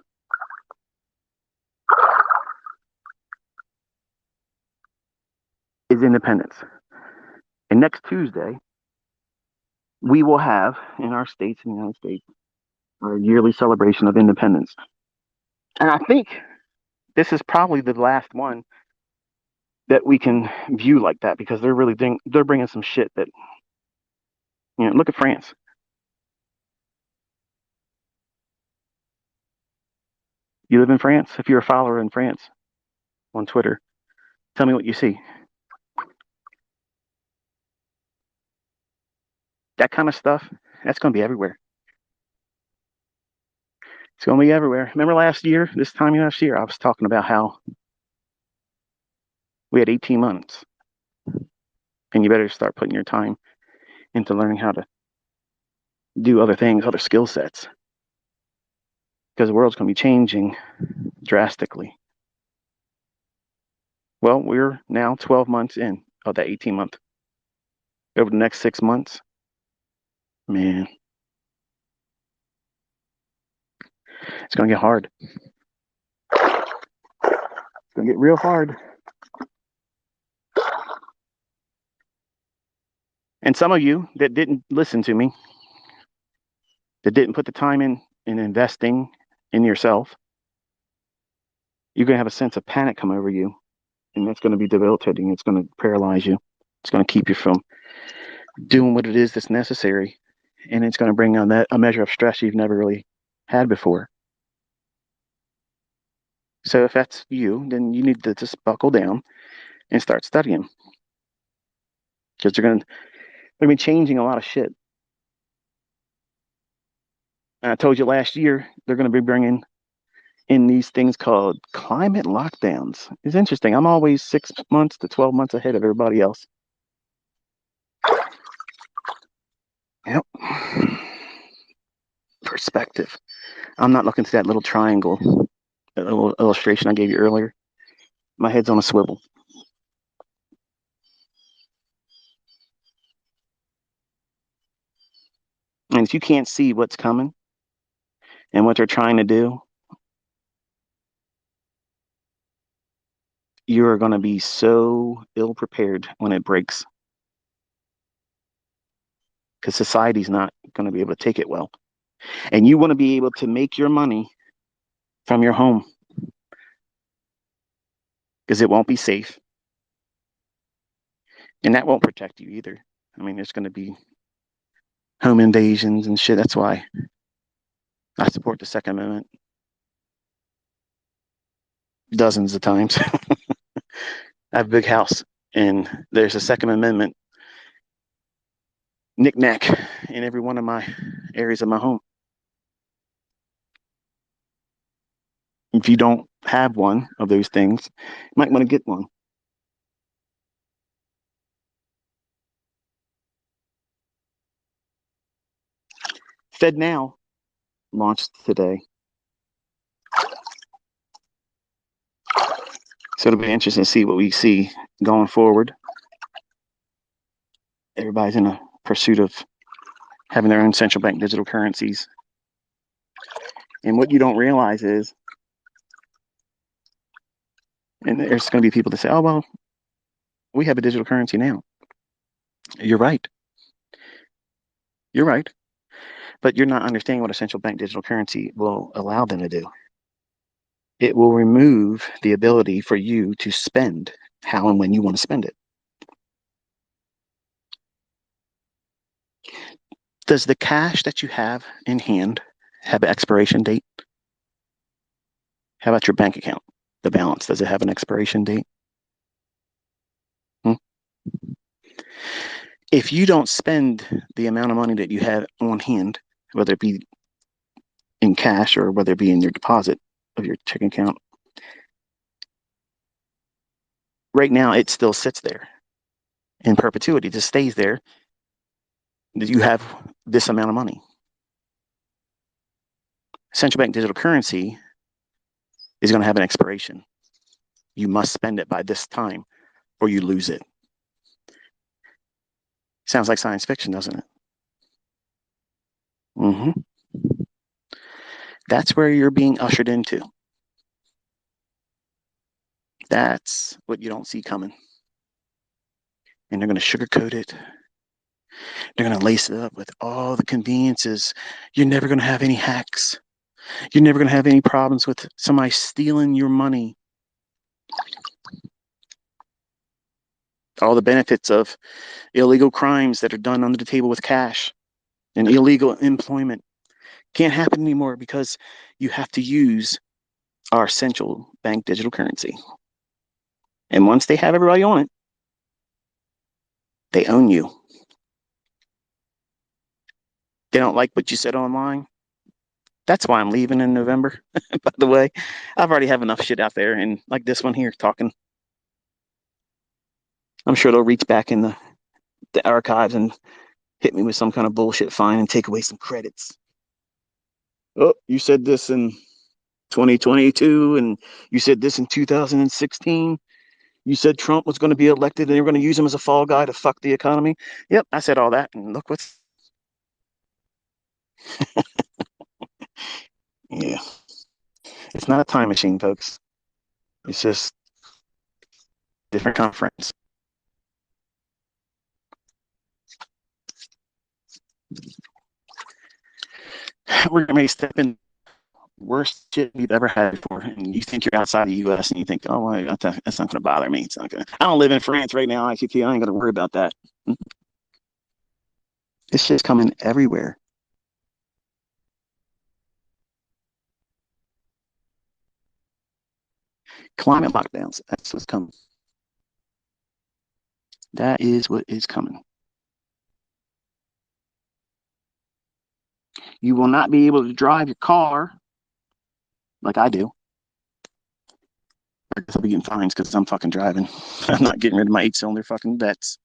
is independence. And next Tuesday, we will have in our states, in the United States, our yearly celebration of independence. And I think this is probably the last one that we can view like that, because they're bringing some shit that, look at France. You live in France? If you're a follower in France on Twitter, tell me what you see. That kind of stuff, that's going to be everywhere. It's going to be everywhere. Remember this time last year, I was talking about how we had 18 months, and you better start putting your time into learning how to do other things, other skill sets, because the world's going to be changing drastically. Well, we're now 12 months in of that 18-month. Over the next 6 months, man, it's going to get hard. It's going to get real hard. And some of you that didn't listen to me, that didn't put the time in investing in yourself, you're going to have a sense of panic come over you, and that's going to be debilitating. It's going to paralyze you. It's going to keep you from doing what it is that's necessary, and it's going to bring on a measure of stress you've never really had before. So if that's you, then you need to just buckle down and start studying, because they're going to be changing a lot of shit. And I told you last year they're going to be bringing in these things called climate lockdowns. It's interesting. I'm always 6 months to 12 months ahead of everybody else. Yep. Perspective. I'm not looking through that little triangle, that little illustration I gave you earlier. My head's on a swivel. And if you can't see what's coming and what they're trying to do, you're going to be so ill prepared when it breaks, because society's not going to be able to take it well. And you want to be able to make your money from your home, because it won't be safe. And that won't protect you either. I mean, there's going to be home invasions and shit. That's why I support the Second Amendment dozens of times. I have a big house, and there's a Second Amendment knickknack in every one of my areas of my home. If you don't have one of those things, you might want to get one. FedNow launched today, so it'll be interesting to see what we see going forward. Everybody's in a pursuit of having their own central bank digital currencies. And what you don't realize is, and there's going to be people that say, oh, well, we have a digital currency now. You're right. You're right. But you're not understanding what a central bank digital currency will allow them to do. It will remove the ability for you to spend how and when you want to spend it. Does the cash that you have in hand have an expiration date? How about your bank account? The balance, does it have an expiration date? If you don't spend the amount of money that you have on hand, whether it be in cash or whether it be in your deposit of your checking account, right now it still sits there in perpetuity, just stays there. You have this amount of money. Central bank digital currency is going to have an expiration. You must spend it by this time or you lose it. Sounds like science fiction, doesn't it? Mm-hmm. That's where you're being ushered into. That's what you don't see coming. and they're going to sugarcoat it. They're going to lace it up with all the conveniences. You're never going to have any hacks. You're never going to have any problems with somebody stealing your money. All the benefits of illegal crimes that are done under the table with cash and illegal employment can't happen anymore because you have to use our central bank digital currency. And once they have everybody on it, they own you. They don't like what you said online. That's why I'm leaving in November. By the way, I've already have enough shit out there, and like this one here talking, I'm sure they'll reach back in the archives and hit me with some kind of bullshit fine and take away some credits. Oh, you said this in 2022, and you said this in 2016. You said Trump was going to be elected and they were going to use him as a fall guy to fuck the economy. Yep, I said all that, and look what's. Yeah, it's not a time machine, folks. It's just different conference. We're going to step in worst shit we've ever had before. And you think you're outside the U.S. and you think, oh, well, that's not going to bother me. It's not going to. I don't live in France right now, ICT. I ain't going to worry about that. This shit's coming everywhere. Climate lockdowns. That's what's coming. That is what is coming. You will not be able to drive your car like I do. I guess I'll be getting fines because I'm fucking driving. I'm not getting rid of my 8-cylinder fucking vets.